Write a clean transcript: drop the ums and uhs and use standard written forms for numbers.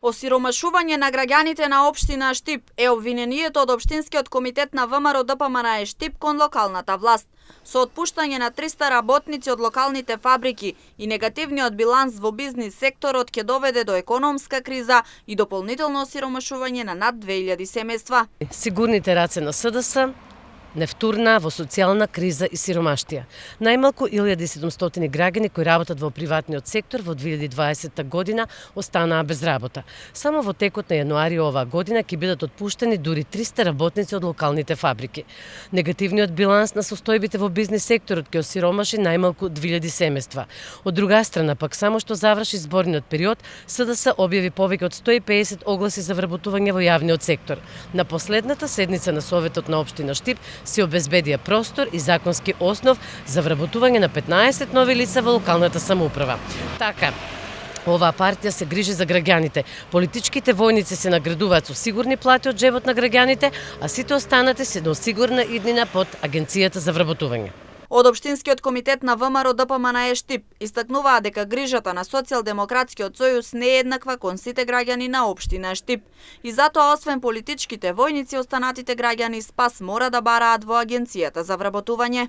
Осиромашување на граѓаните на општина Штип е обвинението од Општинскиот комитет на ВМРО ДПМНЕ Штип кон локалната власт. Со отпуштање на 300 работници од локалните фабрики и негативниот биланс во бизнис секторот ќе доведе до економска криза и дополнително осиромашување на над 2000 семејства. Сигурните раце на СДС не втурна во социјална криза и сиромаштија. Најмалку 1700 граѓани кои работат во приватниот сектор во 2020 година останаа без работа. Само во текот на јануари оваа година ќе бидат отпуштени дури 300 работници од локалните фабрики. Негативниот биланс на состојбите во бизнис секторот ќе осиромаши најмалку 2000 семејства. Од друга страна пак само што заврши зборниот период, СДС објави повеќе од 150 огласи за вработување во јавниот сектор. На последната седница на Советот на општина Штип се обезбедија простор и законски основ за вработување на 15 нови лица во локалната самоуправа. Така, оваа партија се грижи за граѓаните. Политичките војници се наградуваат со сигурни плати од џебот на граѓаните, а сите останати се на сигурна иднина под Агенцијата за вработување. Од Општинскиот комитет на ВМРО ДПМНЕ Штип истакнуваа дека грижата на Социјалдемократскиот сојуз не е еднаква кон сите граѓани на општина Штип. И затоа освен политичките војници, останатите граѓани спас мора да бараат во Агенцијата за вработување.